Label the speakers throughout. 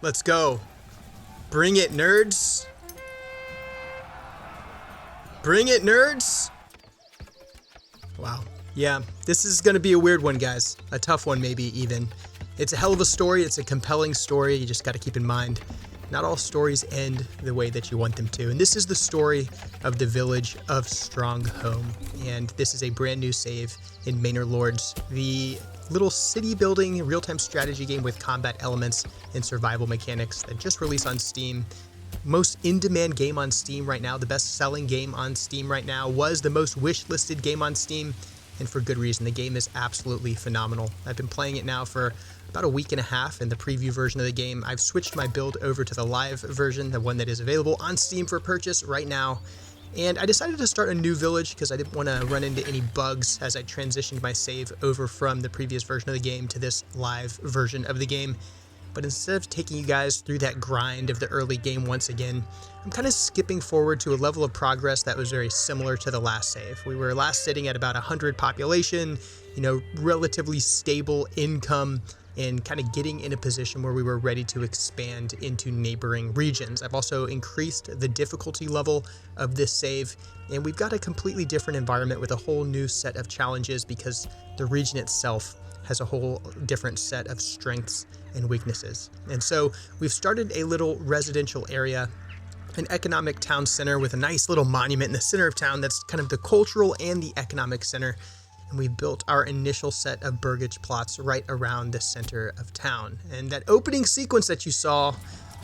Speaker 1: Let's go. Bring it, nerds. Bring it, nerds. Wow. Yeah, this is going to be a weird one, guys. A tough one, maybe even. It's a hell of a story. It's a compelling story. You just got to keep in mind, not all stories end the way that you want them to. And this is the story of the village of Strongholm. And this is a brand new save in Manor Lords, the little city building real-time strategy game with combat elements and survival mechanics that just released on Steam. Most in-demand game on Steam right now, the best-selling game on Steam right now, was the most wish-listed game on Steam, and for good reason. The game is absolutely phenomenal. I've been playing it now for about a week and a half in the preview version of the game. I've switched my build over to the live version, the one that is available on Steam for purchase right now. And I decided to start a new village because I didn't want to run into any bugs as I transitioned my save over from the previous version of the game to this live version of the game. But instead of taking you guys through that grind of the early game once again, I'm kind of skipping forward to a level of progress that was very similar to the last save. We were last sitting at about 100 population, relatively stable income, and kind of getting in a position where we were ready to expand into neighboring regions. I've also increased the difficulty level of this save, and we've got a completely different environment with a whole new set of challenges because the region itself has a whole different set of strengths and weaknesses. And so we've started a little residential area, an economic town center with a nice little monument in the center of town that's kind of the cultural and the economic center. And we built our initial set of burgage plots right around the center of town. And that opening sequence that you saw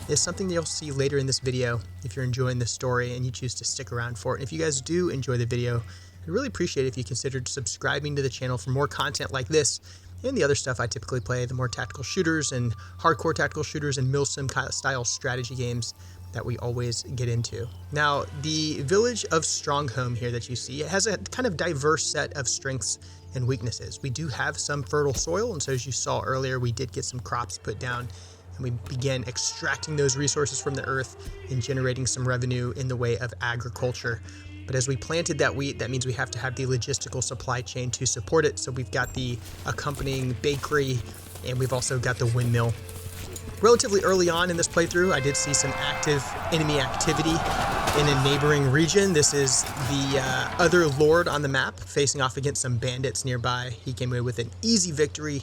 Speaker 1: is something that you'll see later in this video if you're enjoying the story and you choose to stick around for it. And if you guys do enjoy the video, I'd really appreciate it if you considered subscribing to the channel for more content like this and the other stuff I typically play, the more tactical shooters and hardcore tactical shooters and milsim style strategy games that we always get into. Now, the village of Strongholm here that you see, it has a kind of diverse set of strengths and weaknesses. We do have some fertile soil, and so as you saw earlier, we did get some crops put down, and we began extracting those resources from the earth and generating some revenue in the way of agriculture. But as we planted that wheat, that means we have to have the logistical supply chain to support it. So we've got the accompanying bakery, and we've also got the windmill. Relatively early on in this playthrough, I did see some active enemy activity in a neighboring region. This is the other lord on the map facing off against some bandits nearby. He came away with an easy victory,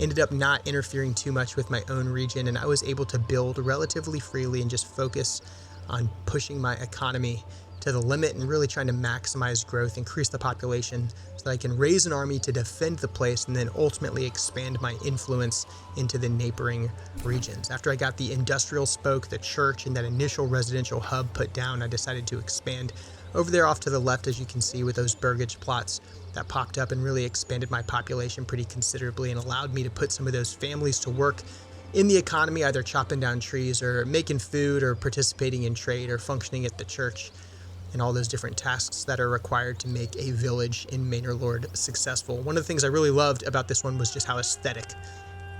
Speaker 1: ended up not interfering too much with my own region, and I was able to build relatively freely and just focus on pushing my economy to the limit and really trying to maximize growth, increase the population so that I can raise an army to defend the place and then ultimately expand my influence into the neighboring regions. After I got the industrial spoke, the church, and that initial residential hub put down, I decided to expand over there off to the left, as you can see, with those burgage plots that popped up and really expanded my population pretty considerably and allowed me to put some of those families to work in the economy, either chopping down trees or making food or participating in trade or functioning at the church, and all those different tasks that are required to make a village in Manor Lord successful. One of the things I really loved about this one was just how aesthetic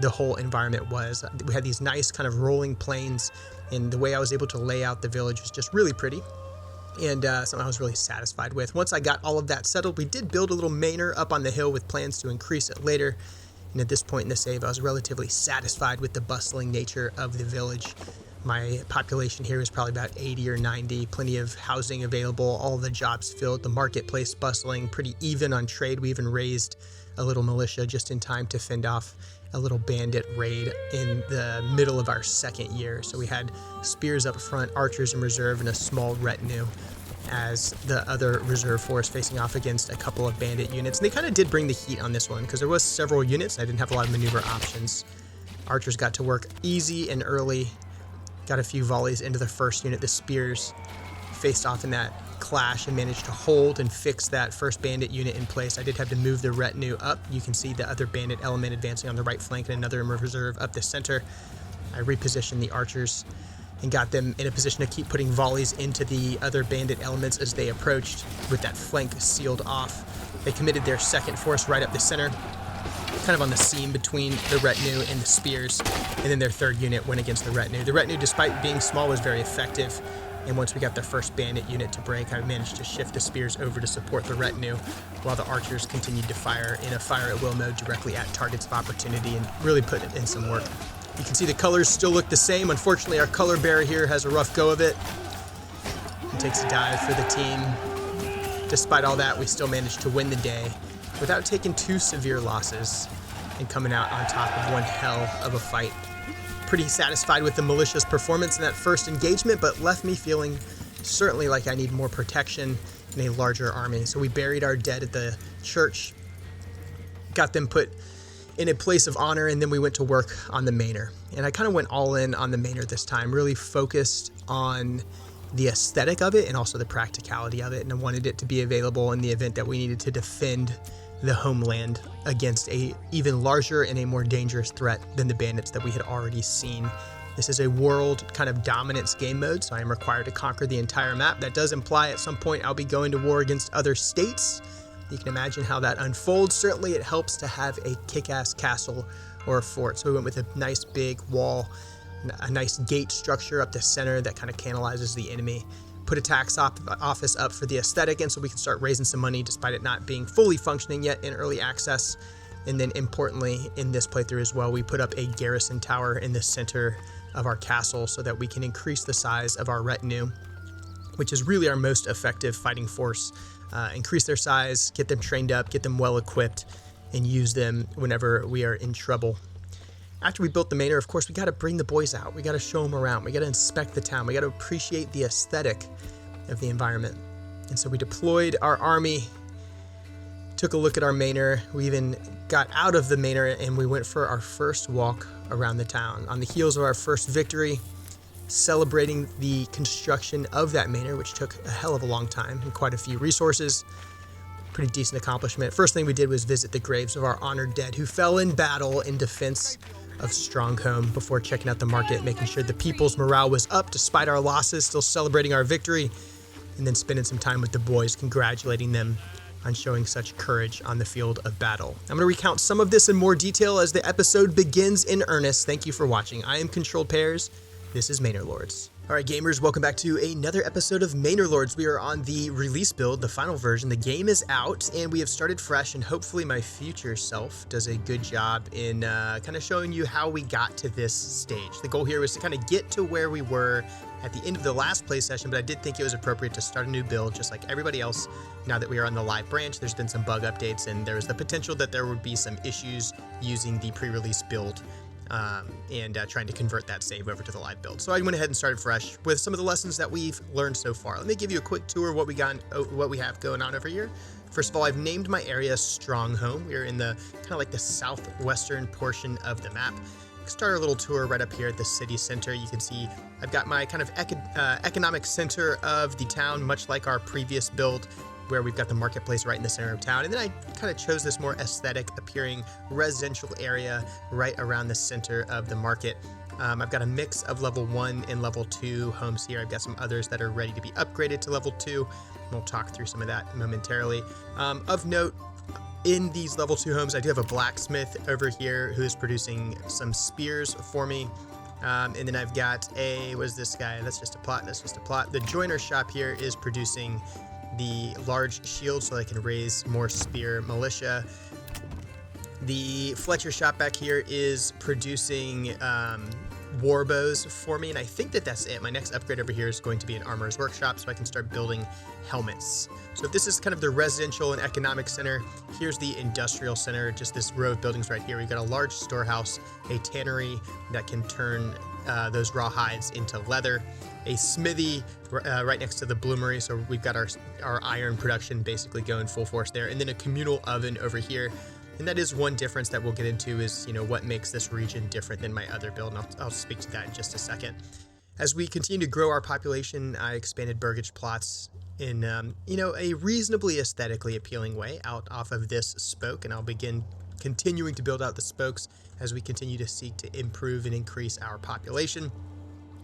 Speaker 1: the whole environment was. We had these nice kind of rolling plains, and the way I was able to lay out the village was just really pretty, and something I was really satisfied with. Once I got all of that settled, we did build a little manor up on the hill with plans to increase it later. And at this point in the save, I was relatively satisfied with the bustling nature of the village. My population here is probably about 80 or 90, plenty of housing available, all the jobs filled, the marketplace bustling, pretty even on trade. We even raised a little militia just in time to fend off a little bandit raid in the middle of our second year. So we had spears up front, archers in reserve, and a small retinue as the other reserve force facing off against a couple of bandit units. And they kind of did bring the heat on this one because there was several units. I didn't have a lot of maneuver options. Archers got to work easy and early. Got a few volleys into the first unit. The spears faced off in that clash and managed to hold and fix that first bandit unit in place. I did have to move the retinue up. You can see the other bandit element advancing on the right flank and another in reserve up the center. I repositioned the archers and got them in a position to keep putting volleys into the other bandit elements as they approached with that flank sealed off. They committed their second force right up the center, kind of on the seam between the retinue and the spears, and then their third unit went against the retinue. The retinue, despite being small, was very effective, and once we got the first bandit unit to break, I managed to shift the spears over to support the retinue, while the archers continued to fire in a fire-at-will mode directly at targets of opportunity and really put in some work. You can see the colors still look the same. Unfortunately, our color bearer here has a rough go of it. He takes a dive for the team. Despite all that, we still managed to win the day without taking too severe losses and coming out on top of one hell of a fight. Pretty satisfied with the militia's performance in that first engagement, but left me feeling certainly like I need more protection and a larger army. So we buried our dead at the church, got them put in a place of honor, and then we went to work on the Manor. And I kind of went all in on the Manor this time, really focused on the aesthetic of it and also the practicality of it. And I wanted it to be available in the event that we needed to defend the homeland against a even larger and a more dangerous threat than the bandits that we had already seen. This is a world kind of dominance game mode, so I am required to conquer the entire map. That does imply at some point I'll be going to war against other states. You can imagine how that unfolds. Certainly it helps to have a kick-ass castle or a fort. So we went with a nice big wall, a nice gate structure up the center that kind of canalizes the enemy. Put a tax office up for the aesthetic, and so we can start raising some money despite it not being fully functioning yet in early access. And then importantly in this playthrough as well, we put up a garrison tower in the center of our castle so that we can increase the size of our retinue, which is really our most effective fighting force. Increase their size, get them trained up, get them well equipped, and use them whenever we are in trouble. After we built the Manor, of course, we got to bring the boys out. We got to show them around. We got to inspect the town. We got to appreciate the aesthetic of the environment. And so we deployed our army, took a look at our Manor. We even got out of the Manor and we went for our first walk around the town. On the heels of our first victory, celebrating the construction of that Manor, which took a hell of a long time and quite a few resources. Pretty decent accomplishment. First thing we did was visit the graves of our honored dead who fell in battle in defense of Strongholm before checking out the market, making sure the people's morale was up despite our losses, still celebrating our victory, and then spending some time with the boys, congratulating them on showing such courage on the field of battle. I'm going to recount some of this in more detail as the episode begins in earnest. Thank you for watching. I am Controlled Pairs. This is Manor Lords. Alright gamers, welcome back to another episode of Manor Lords. We are on the release build, the final version. The game is out and we have started fresh, and hopefully my future self does a good job in kind of showing you how we got to this stage. The goal here was to kind of get to where we were at the end of the last play session, but I did think it was appropriate to start a new build just like everybody else. Now that we are on the live branch, there's been some bug updates and there's the potential that there would be some issues using the pre-release build. Trying to convert that save over to the live build. So I went ahead and started fresh with some of the lessons that we've learned so far. Let me give you a quick tour of what we have going on over here. First of all, I've named my area Strongholm. We're in the kind of like the southwestern portion of the map. Start our little tour right up here at the city center. You can see I've got my kind of economic center of the town, much like our previous build, where we've got the marketplace right in the center of town. And then I kind of chose this more aesthetic appearing residential area right around the center of the market. I've got a mix of level 1 and level 2 homes here. I've got some others that are ready to be upgraded to level 2. And we'll talk through some of that momentarily. Of note, in these level 2 homes, I do have a blacksmith over here who is producing some spears for me. And then I've got what is this guy? That's just a plot. The joiner shop here is producing the large shield so I can raise more spear militia. The Fletcher shop back here is producing war bows for me, and I think that's it. My next upgrade over here is going to be an armorer's workshop so I can start building helmets. So if this is kind of the residential and economic center, here's the industrial center, just this row of buildings right here. We've got a large storehouse, a tannery that can turn those raw hides into leather, a smithy right next to the bloomery, so we've got our iron production basically going full force there, and then a communal oven over here. And that is one difference that we'll get into is, what makes this region different than my other build, and I'll speak to that in just a second. As we continue to grow our population, I expanded burgage plots in, a reasonably aesthetically appealing way off of this spoke, and I'll begin continuing to build out the spokes as we continue to seek to improve and increase our population.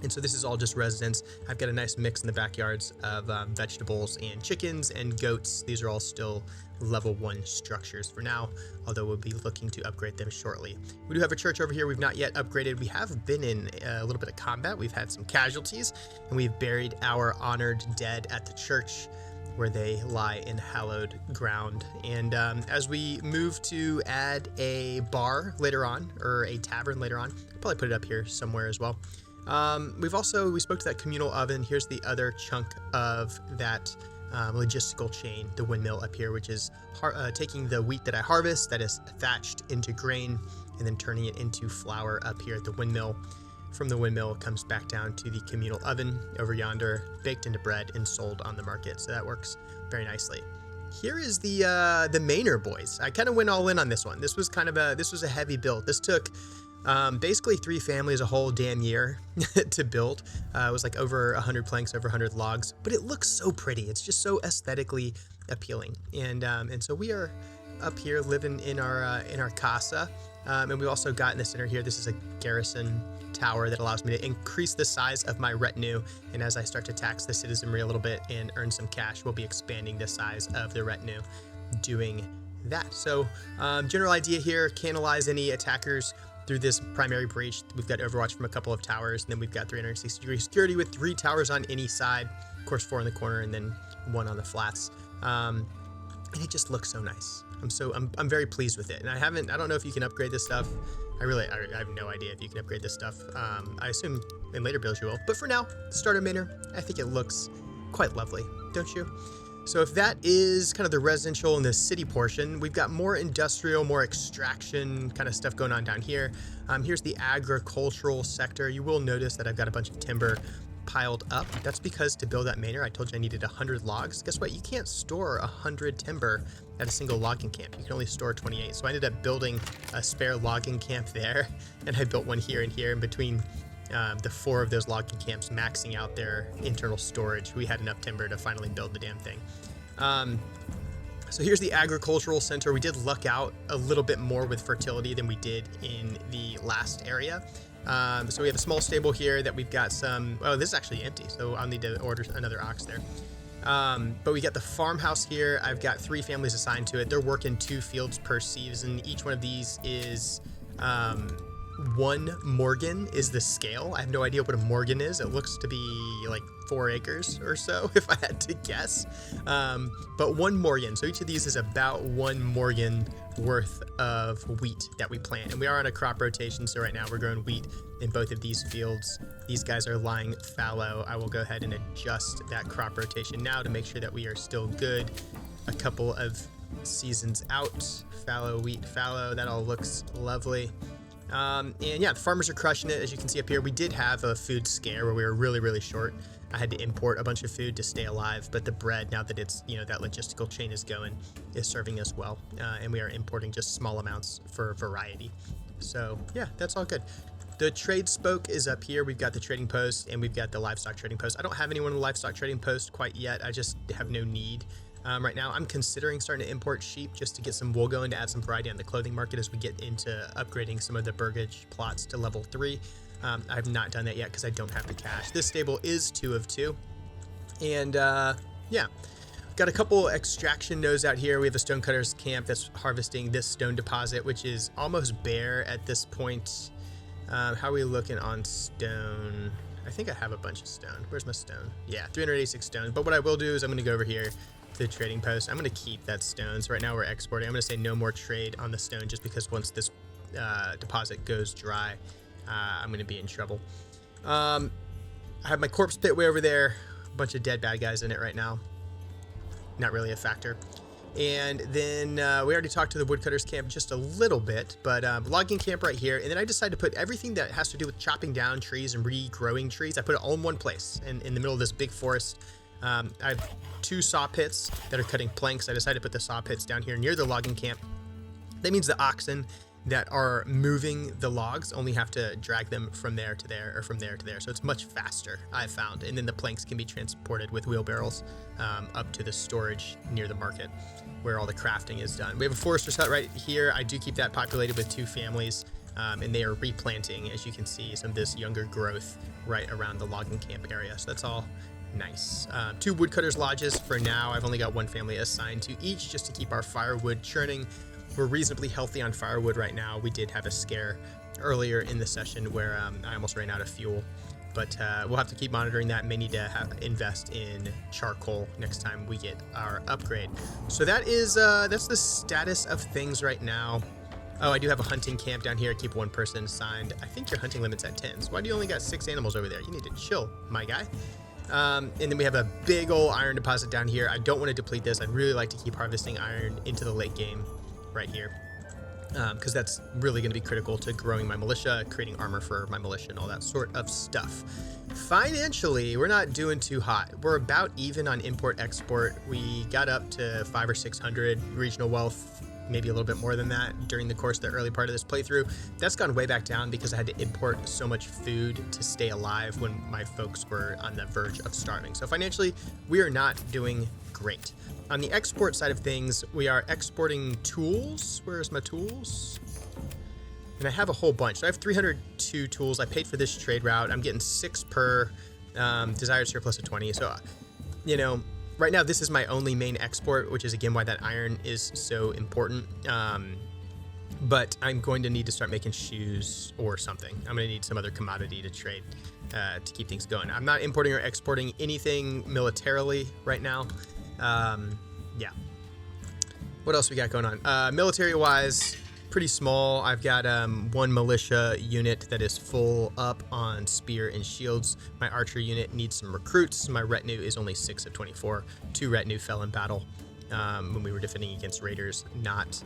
Speaker 1: And so this is all just residents. I've got a nice mix in the backyards of vegetables and chickens and goats. These are all still level 1 structures for now, although we'll be looking to upgrade them shortly. We do have a church over here we've not yet upgraded. We have been in a little bit of combat. We've had some casualties, and we've buried our honored dead at the church. where they lie in hallowed ground. And as we move to add a bar later on, or a tavern later on, I'll probably put it up here somewhere as well. We spoke to that communal oven. Here's the other chunk of that logistical chain, the windmill up here, which is taking the wheat that I harvest that is thatched into grain and then turning it into flour up here at the windmill. From the windmill, it comes back down to the communal oven over yonder, baked into bread and sold on the market. So that works very nicely. Here is the Manor boys. I kind of went all in on this one. This was a heavy build. This took basically 3 families a whole damn year to build. It was like over 100 planks, over 100 logs, but it looks so pretty. It's just so aesthetically appealing. And so we are up here living in our casa. And we've also got in the center here, this is a garrison tower that allows me to increase the size of my retinue. And as I start to tax the citizenry a little bit and earn some cash, we'll be expanding the size of the retinue doing that. So general idea here, canalize any attackers through this primary breach. We've got overwatch from a couple of towers, and then we've got 360-degree security with 3 towers on any side, of course 4 in the corner and then 1 on the flats. And it just looks so nice. I'm very pleased with it. And I don't know if you can upgrade this stuff. I have no idea if you can upgrade this stuff. I assume in later builds you will, but for now, starter Manor, I think it looks quite lovely, don't you? So if that is kind of the residential and the city portion, we've got more industrial, more extraction kind of stuff going on down here. Here's the agricultural sector. You will notice that I've got a bunch of timber piled up. That's because to build that manor, I told you I needed 100 logs. Guess what? You can't store 100 timber at a single logging camp. You can only store 28. So I ended up building a spare logging camp there, and I built one here and here in between the 4 of those logging camps, maxing out their internal storage. We had enough timber to finally build the damn thing. So here's the agricultural center. We did luck out a little bit more with fertility than we did in the last area. So we have a small stable here that we've got some, oh, this is actually empty, so I'll need to order another ox there. But we got the farmhouse here. I've got 3 families assigned to it. They're working 2 fields per season. Each one of these is 1 morgan is the scale. I have no idea what a morgan is. It looks to be like 4 acres or so, if I had to guess. But 1 morgan. So each of these is about 1 morgan worth of wheat that we plant. And we are on a crop rotation, so right now we're growing wheat in both of these fields. These guys are lying fallow. I will go ahead and adjust that crop rotation now to make sure that we are still good. A couple of seasons out. Fallow, wheat, fallow. That all looks lovely. And yeah, the farmers are crushing it. As you can see up here, we did have a food scare where we were really, really short. I had to import a bunch of food to stay alive, but the bread, now that it's, that logistical chain is going, is serving us well. And we are importing just small amounts for variety. So yeah, that's all good. The trade spoke is up here. We've got the trading post and we've got the livestock trading post. I don't have anyone in the livestock trading post quite yet. I just have no need. Right now, I'm considering starting to import sheep just to get some wool going to add some variety on the clothing market as we get into upgrading some of the burgage plots to level 3. I have not done that yet because I don't have the cash. This stable is 2 of 2. And yeah, got a couple extraction nodes out here. We have a stonecutter's camp that's harvesting this stone deposit, which is almost bare at this point. How are we looking on stone? I think I have a bunch of stone. Where's my stone? Yeah, 386 stone. But what I will do is I'm going to go over here to the trading post. I'm going to keep that stone. So right now we're exporting. I'm going to say no more trade on the stone just because once this deposit goes dry, I'm going to be in trouble. I have my corpse pit way over there. A bunch of dead bad guys in it right now. Not really a factor. And then we already talked to the woodcutter's camp just a little bit, but logging camp right here. And then I decided to put everything that has to do with chopping down trees and regrowing trees. I put it all in one place in the middle of this big forest. I have 2 saw pits that are cutting planks. I decided to put the saw pits down here near the logging camp. That means the oxen that are moving the logs only have to drag them from there to there or from there to there. So it's much faster, I've found. And then the planks can be transported with wheelbarrows up to the storage near the market where all the crafting is done. We have a forester's hut right here. I do keep that populated with 2 families. And they are replanting, as you can see, some of this younger growth right around the logging camp area. So that's all nice. 2 woodcutters lodges for now. I've only got 1 family assigned to each just to keep our firewood churning. We're reasonably healthy on firewood right now. We did have a scare earlier in the session where I almost ran out of fuel but we'll have to keep monitoring that. May need to invest in charcoal next time we get our upgrade. So that is that's the status of things right now. Oh, I do have a hunting camp down here. Keep one person assigned. I think your hunting limit's at 10. So why do you only got 6 animals over there? You need to chill, my guy. And then we have a big old iron deposit down here. I don't want to deplete this. I'd really like to keep harvesting iron into the late game right here, because that's really going to be critical to growing my militia, creating armor for my militia, and all that sort of stuff. Financially, we're not doing too hot. We're about even on import-export. We got up to 500 or 600 regional wealth, maybe a little bit more than that during the course of the early part of this playthrough. That's gone way back down because I had to import so much food to stay alive when my folks were on the verge of starving. So financially, we are not doing great. On the export side of things, we are exporting tools. Where's my tools? And I have a whole bunch. So I have 302 tools. I paid for this trade route. I'm getting 6 per, desired surplus of 20. So, you know, right now, this is my only main export, which is, again, why that iron is so important. But I'm going to need to start making shoes or something. I'm going to need some other commodity to trade to keep things going. I'm not importing or exporting anything militarily right now. Yeah. What else we got going on? Military-wise, pretty small. I've got 1 militia unit that is full up on spear and shields. My archer unit needs some recruits. My retinue is only 6 of 24. 2 retinue fell in battle when we were defending against raiders not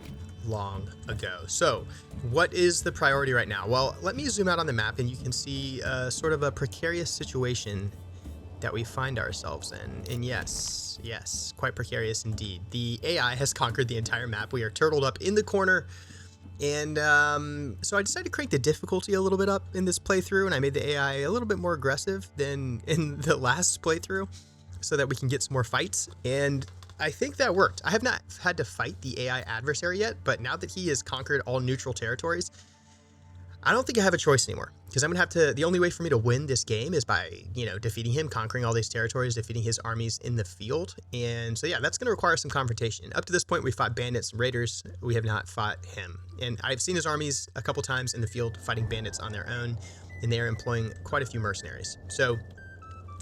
Speaker 1: long ago. So what is the priority right now? Well, let me zoom out on the map and you can see sort of a precarious situation that we find ourselves in. And yes, quite precarious indeed. The AI has conquered the entire map. We are turtled up in the corner. And so I decided to crank the difficulty a little bit up in this playthrough, and I made the AI a little bit more aggressive than in the last playthrough so that we can get some more fights. And I think that worked. I have not had to fight the AI adversary yet, but now that he has conquered all neutral territories, I don't think I have a choice anymore, because I'm going to have to, the only way for me to win this game is by, you know, defeating him, conquering all these territories, defeating his armies in the field. And so, yeah, that's going to require some confrontation. Up to this point, we fought bandits and raiders. We have not fought him. And I've seen his armies a couple times in the field fighting bandits on their own, and they are employing quite a few mercenaries. So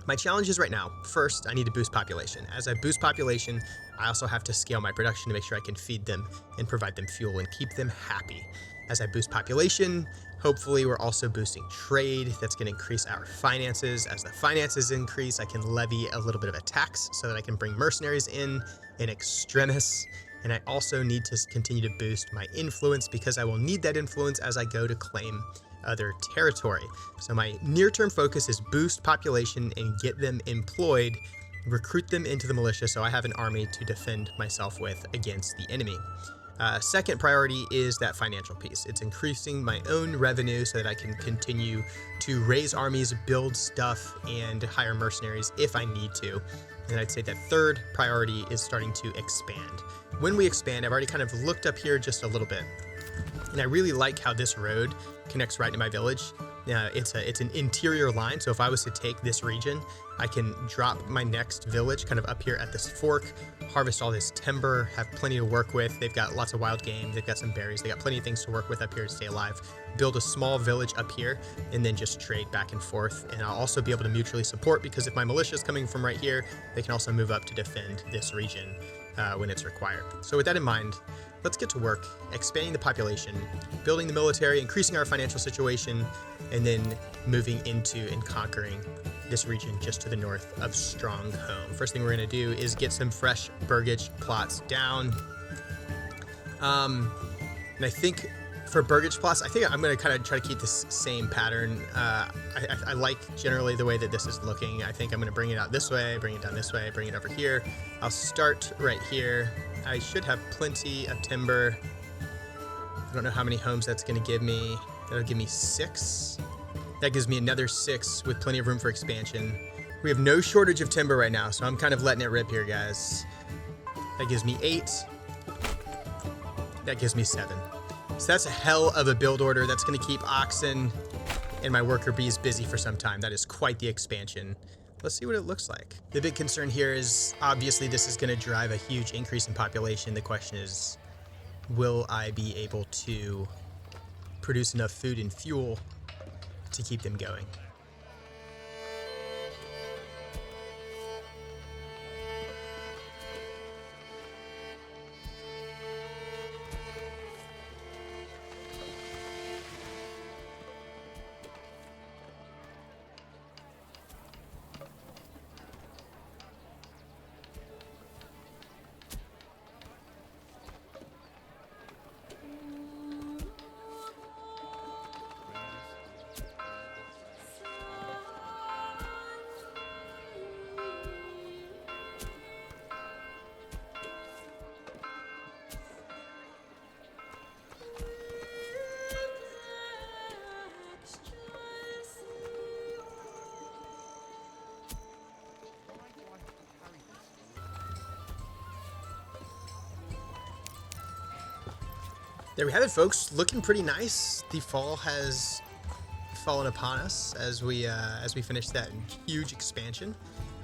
Speaker 1: my challenge is right now, first, I need to boost population. As I boost population, I also have to scale my production to make sure I can feed them and provide them fuel and keep them happy. As I boost population, hopefully we're also boosting trade. That's going to increase our finances. As the finances increase, I can levy a little bit of a tax so that I can bring mercenaries in extremis. And I also need to continue to boost my influence, because I will need that influence as I go to claim other territory. So my near-term focus is boost population and get them employed, recruit them into the militia so I have an army to defend myself with against the enemy. Second priority is that financial piece. It's increasing my own revenue so that I can continue to raise armies, build stuff, and hire mercenaries if I need to. And I'd say that third priority is starting to expand. When we expand, I've already kind of looked up here just a little bit, and I really like how this road connects right to my village. It's an interior line, so if I was to take this region, I can drop my next village kind of up here at this fork, harvest all this timber, have plenty to work with. They've got lots of wild game, they've got some berries, they got plenty of things to work with up here to stay alive. Build a small village up here, and then just trade back and forth. And I'll also be able to mutually support, because if my militia is coming from right here, they can also move up to defend this region when it's required. So with that in mind, let's get to work expanding the population, building the military, increasing our financial situation, and then moving into and conquering this region just to the north of Strongholm. First thing we're going to do is get some fresh burgage plots down. And I think for burgage plots, I think I'm going to kind of try to keep this same pattern. I like generally the way that this is looking. I think I'm going to bring it out this way, bring it down this way, bring it over here. I'll start right here. I should have plenty of timber. I don't know how many homes that's going to give me. That'll give me 6. That gives me another 6 with plenty of room for expansion. We have no shortage of timber right now, so I'm kind of letting it rip here, guys. That gives me 8. That gives me 7. So that's a hell of a build order. That's going to keep oxen and my worker bees busy for some time. That is quite the expansion. Let's see what it looks like. The big concern here is obviously this is going to drive a huge increase in population. The question is, will I be able to produce enough food and fuel to keep them going? There we have it, folks. Looking pretty nice. The fall has fallen upon us as we finish that huge expansion.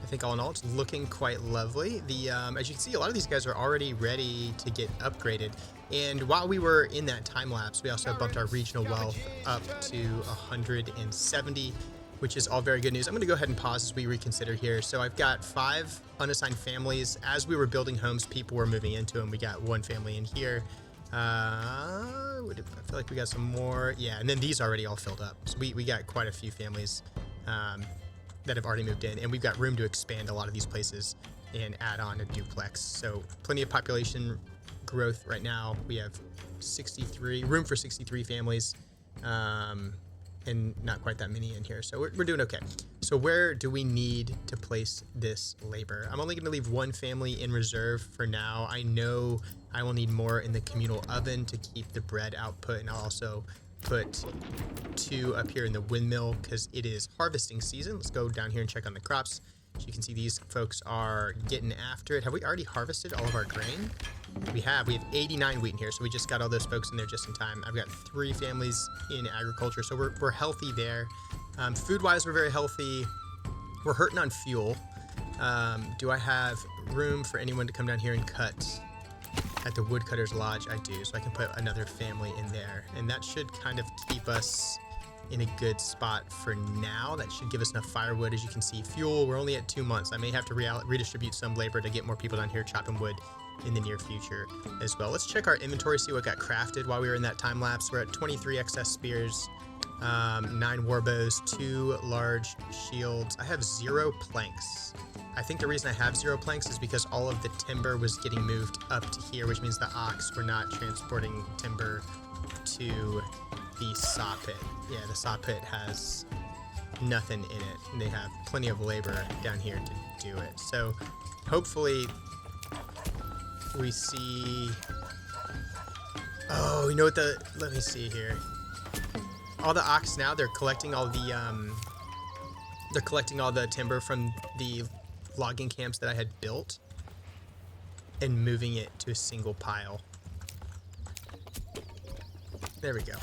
Speaker 1: I think all in all, it's looking quite lovely. As you can see, a lot of these guys are already ready to get upgraded. And while we were in that time lapse, we also bumped our regional wealth up to 170, which is all very good news. I'm going to go ahead and pause as we reconsider here. So I've got 5 unassigned families. As we were building homes, people were moving into them. We got 1 family in here. I feel like we got some more. Yeah, and then these already all filled up. So we got quite a few families that have already moved in, and we've got room to expand a lot of these places and add on a duplex. So plenty of population growth right now. We have room for 63 families, and not quite that many in here. So we're doing okay. So where do we need to place this labor? I'm only going to leave 1 family in reserve for now. I know I will need more in the communal oven to keep the bread output, and I'll also put 2 up here in the windmill because it is harvesting season. Let's go down here and check on the crops. As you can see, these folks are getting after it. Have we already harvested all of our grain? We have 89 wheat in here, so we just got all those folks in there just in time. I've got 3 families in agriculture, so we're healthy there. Food-wise, we're very healthy. We're hurting on fuel. Do I have room for anyone to come down here and cut at the Woodcutter's Lodge? I do, so I can put another family in there, and that should kind of keep us in a good spot for now. That should give us enough firewood. As you can see, fuel, we're only at 2 months. I may have to redistribute some labor to get more people down here chopping wood in the near future as well. Let's check our inventory, see what got crafted while we were in that time lapse. We're at 23 excess spears, 9 war bows, 2 large shields. I have 0 planks. I think the reason I have 0 planks is because all of the timber was getting moved up to here, which means the ox were not transporting timber to the saw pit. Yeah, the saw pit has nothing in it, and they have plenty of labor down here to do it. So hopefully we see... Oh, you know what let me see here. All the ox now, they're collecting all the timber from the logging camps that I had built and moving it to a single pile. There we go.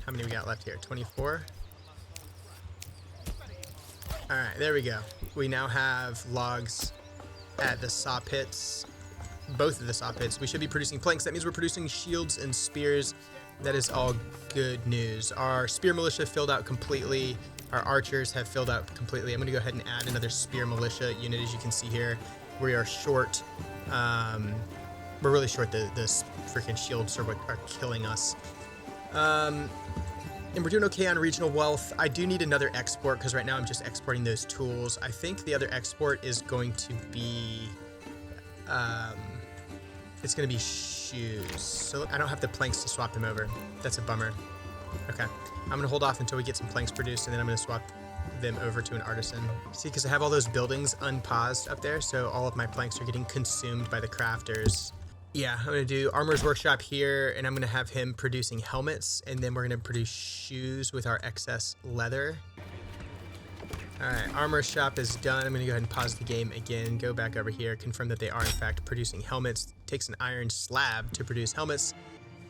Speaker 1: How many we got left here? 24? Alright, there we go. We now have logs at the saw pits. Both of the saw pits. We should be producing planks. That means we're producing shields and spears. That is all good news. Our spear militia filled out completely. Our archers have filled out completely. I'm going to go ahead and add another spear militia unit. As you can see here, we are short. We're really short. The freaking shields are what are killing us. And we're doing okay on regional wealth. I do need another export because right now I'm just exporting those tools. I think the other export is going to be... it's going to be shoes. So I don't have the planks to swap them over. That's a bummer. Okay. I'm going to hold off until we get some planks produced, and then I'm going to swap them over to an artisan. See, because I have all those buildings unpaused up there, so all of my planks are getting consumed by the crafters. Yeah, I'm going to do Armor's Workshop here, and I'm going to have him producing helmets, and then we're going to produce shoes with our excess leather. Alright, Armor Shop is done. I'm going to go ahead and pause the game again, go back over here, confirm that they are in fact producing helmets. It takes an iron slab to produce helmets.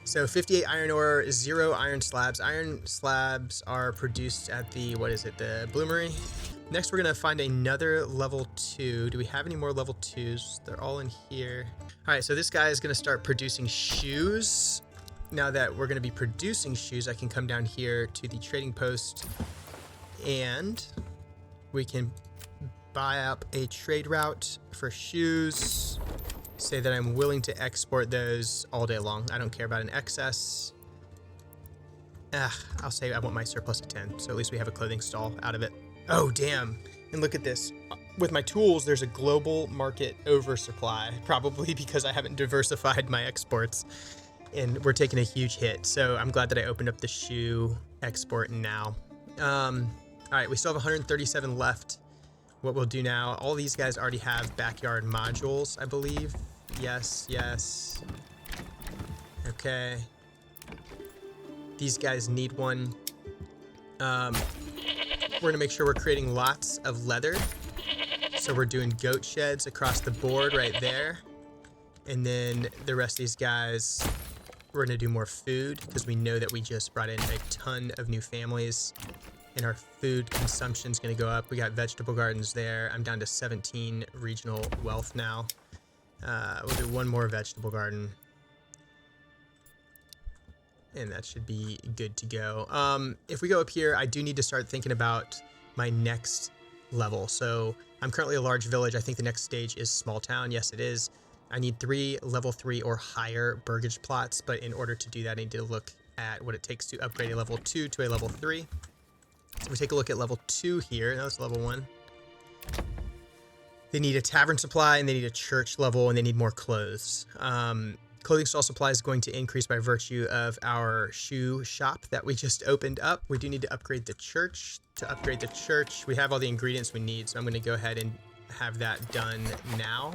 Speaker 1: So 58 iron ore, 0 iron slabs. Iron slabs are produced at the, the bloomery. Next, we're going to find another level 2. Do we have any more level 2s? They're all in here. All right, so this guy is going to start producing shoes. Now that we're going to be producing shoes, I can come down here to the trading post and we can buy up a trade route for shoes. Say that I'm willing to export those all day long. I don't care about an excess. I'll say I want my surplus of 10, so at least we have a clothing stall out of it. Oh, damn. And look at this. With my tools, there's a global market oversupply, probably because I haven't diversified my exports, and we're taking a huge hit. So I'm glad that I opened up the shoe export now. All right, we still have 137 left. What we'll do now, all these guys already have backyard modules, I believe. Yes, yes. Okay. These guys need one. We're going to make sure we're creating lots of leather. So we're doing goat sheds across the board right there. And then the rest of these guys, we're going to do more food because we know that we just brought in a ton of new families and our food consumption is going to go up. We got vegetable gardens there. I'm down to 17 regional wealth now. We'll do one more vegetable garden. And that should be good to go. If we go up here, I do need to start thinking about my next level. So I'm currently a large village. I think the next stage is small town. Yes, it is. I need 3 level 3 or higher burgage plots, but in order to do that, I need to look at what it takes to upgrade a level 2 to a level 3. So we take a look at level 2 here. That's level 1. They need a tavern supply, and they need a church level, and they need more clothes. Clothing stall supply is going to increase by virtue of our shoe shop that we just opened up. We do need to upgrade the church. To upgrade the church, we have all the ingredients we need, so I'm going to go ahead and have that done now.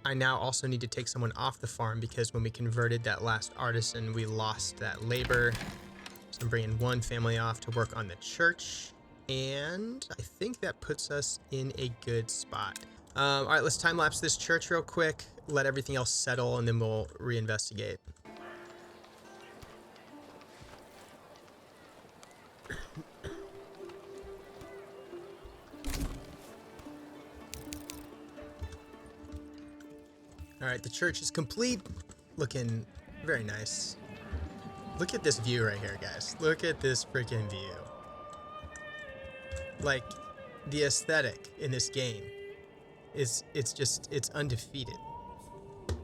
Speaker 1: I now also need to take someone off the farm because when we converted that last artisan, we lost that labor. So I'm bringing one family off to work on the church, and I think that puts us in a good spot. All right, let's time lapse this church real quick, let everything else settle, and then we'll reinvestigate. All right, the church is complete, looking very nice. Look at this view right here, guys. Look at this freaking view. Like, the aesthetic in this game is, it's undefeated. All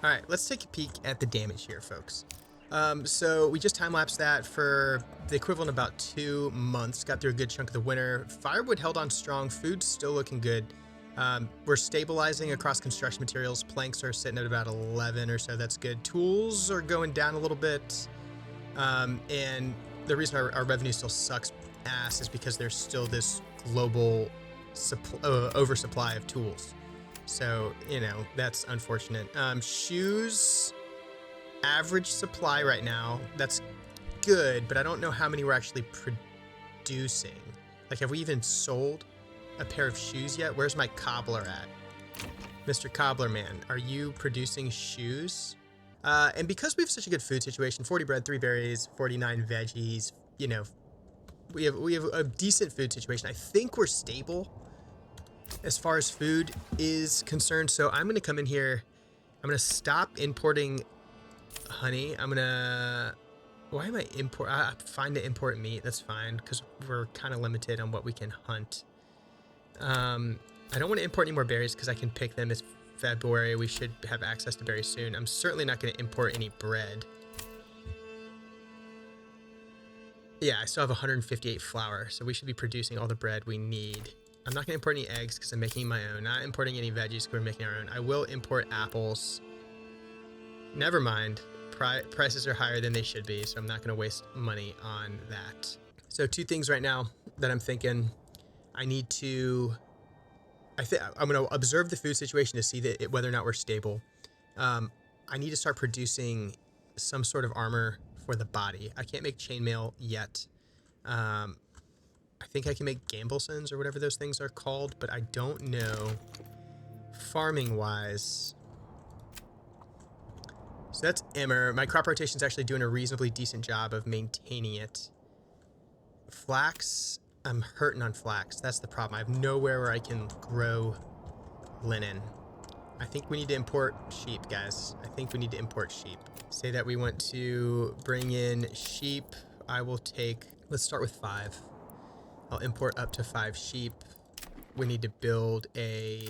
Speaker 1: right, let's take a peek at the damage here, folks. So we just time-lapsed that for the equivalent of about 2 months. Got through a good chunk of the winter. Firewood held on strong. Food's still looking good. We're stabilizing across construction materials. Planks are sitting at about 11 or so. That's good. Tools are going down a little bit. And the reason our revenue still sucks ass is because there's still this global oversupply of tools. So, you know, that's unfortunate. Shoes, average supply right now. That's good, but I don't know how many we're actually producing. Like, have we even sold a pair of shoes yet? Where's my cobbler at? Mr. Cobbler Man, are you producing shoes? And because we have such a good food situation, 40 bread, 3 berries, 49 veggies, you know, we have a decent food situation. I think we're stable as far as food is concerned. So I'm going to come in here. I'm going to stop importing honey. Why am I fine to import meat. That's fine because we're kind of limited on what we can hunt. I don't want to import any more berries because I can pick them. It's February. We should have access to berries soon. I'm certainly not going to import any bread. Yeah, I still have 158 flour, so we should be producing all the bread we need. I'm not going to import any eggs because I'm making my own. Not importing any veggies because we're making our own. I will import apples. Never mind. Prices are higher than they should be, so I'm not going to waste money on that. So 2 things right now that I'm thinking. I need to... I'm going to observe the food situation to see whether or not we're stable. I need to start producing some sort of armor for the body. I can't make chainmail yet. I think I can make gambelsons or whatever those things are called, but I don't know farming-wise. So that's Emmer. My crop rotation is actually doing a reasonably decent job of maintaining it. Flax... I'm hurting on flax. That's the problem. I have nowhere where I can grow linen. I think we need to import sheep, guys. I think we need to import sheep. Say that we want to bring in sheep. I will take... Let's start with 5. I'll import up to 5 sheep. We need to build a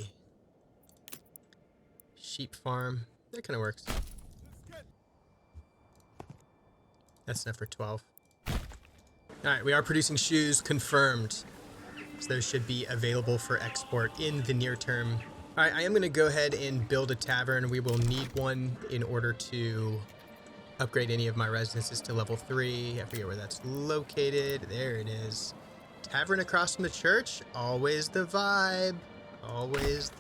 Speaker 1: sheep farm. That kind of works. That's enough for 12. All right, we are producing shoes, confirmed. So those should be available for export in the near term. All right, I am going to go ahead and build a tavern. We will need one in order to upgrade any of my residences to level 3. I forget where that's located. There it is. Tavern across from the church. Always the vibe. Always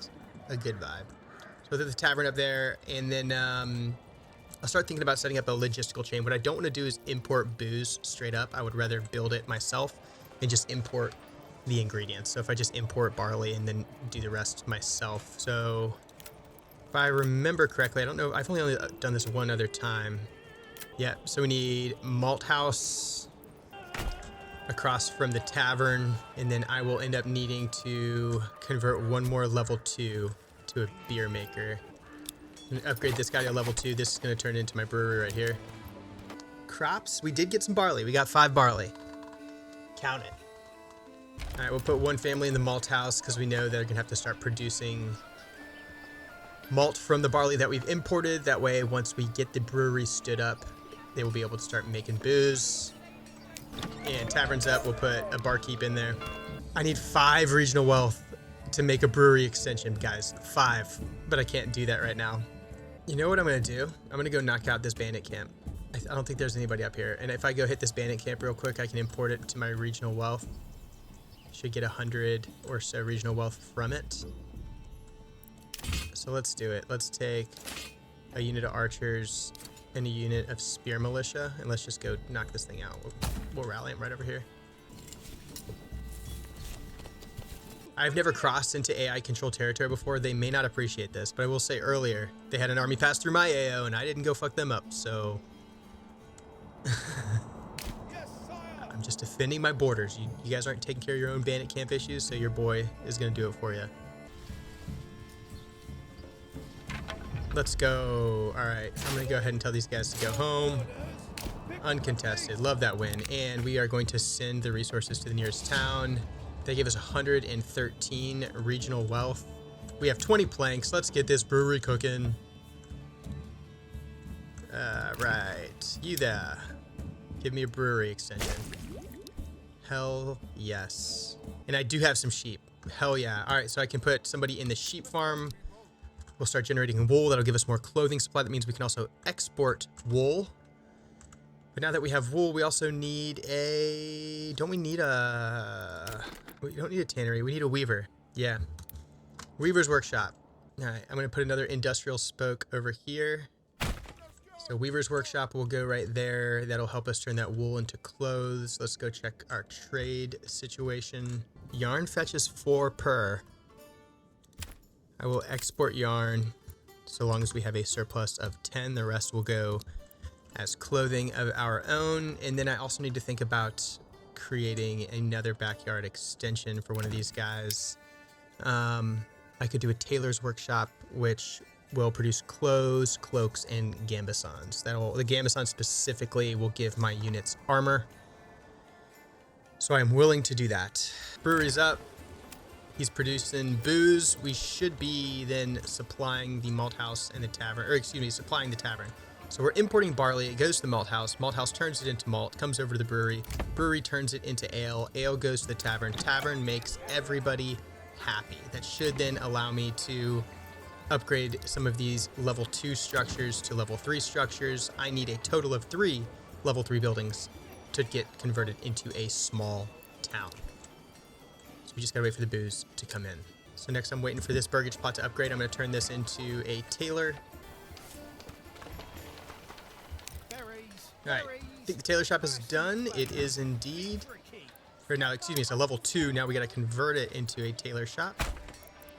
Speaker 1: a good vibe. So there's the tavern up there, and then I'll start thinking about setting up a logistical chain. What I don't want to do is import booze straight up. I would rather build it myself and just import the ingredients. So if I just import barley and then do the rest myself. So If I remember correctly, I don't know, I've only done this one other time. Yeah, so we need malt house across from the tavern, and then I will end up needing to convert one more level 2 to a beer maker. And upgrade this guy to level 2. This is going to turn into my brewery right here. Crops, we did get some barley. We got 5 barley. Count it. All right, we'll put one family in the malt house because we know they're going to have to start producing malt from the barley that we've imported. That way, once we get the brewery stood up, they will be able to start making booze. And taverns up, we'll put a barkeep in there. I need 5 regional wealth to make a brewery extension, guys. 5, but I can't do that right now. You know what I'm going to do? I'm going to go knock out this bandit camp. I don't think there's anybody up here. And if I go hit this bandit camp real quick, I can import it to my regional wealth. Should get 100 or so regional wealth from it. So let's do it. Let's take a unit of archers and a unit of spear militia, and let's just go knock this thing out. We'll rally them right over here. I've never crossed into AI controlled territory before. They may not appreciate this, but I will say earlier, they had an army pass through my AO, and I didn't go fuck them up, so... I'm just defending my borders. You guys aren't taking care of your own bandit camp issues, so your boy is going to do it for you. Let's go. All right, I'm going to go ahead and tell these guys to go home. Uncontested. Love that win. And we are going to send the resources to the nearest town. They gave us 113 regional wealth. We have 20 planks. Let's get this brewery cooking. Right. You there. Give me a brewery extension. Hell yes. And I do have some sheep. Hell yeah. All right, so I can put somebody in the sheep farm. We'll start generating wool. That'll give us more clothing supply. That means we can also export wool. But now that we have wool, we also need a... Don't we need a... We don't need a tannery. We need a weaver. Yeah. Weaver's workshop. All right, I'm going to put another industrial spoke over here. So Weaver's workshop will go right there. That'll help us turn that wool into clothes. Let's go check our trade situation. Yarn fetches 4 per. I will export yarn so long as we have a surplus of 10. The rest will go as clothing of our own. And then I also need to think about creating another backyard extension for one of these guys. I could do a tailor's workshop, which will produce clothes, cloaks, and gambesons. The gambesons specifically will give my units armor. So I'm willing to do that. Brewery's up. He's producing booze. We should be then supplying the malt house and the tavern, or excuse me, supplying the tavern. So we're importing barley. It goes to the malt house. Malt house turns it into malt, comes over to the brewery. Brewery turns it into ale. Ale goes to the tavern. Tavern makes everybody happy. That should then allow me to upgrade some of these level 2 structures to level 3 structures. I need a total of 3 level 3 buildings to get converted into a small town. So we just gotta wait for the booze to come in. So next I'm waiting for this burgage plot to upgrade. I'm gonna turn this into a tailor. All right, I think the tailor shop is done. It is indeed. Or now, excuse me, it's a level 2. Now we gotta convert it into a tailor shop,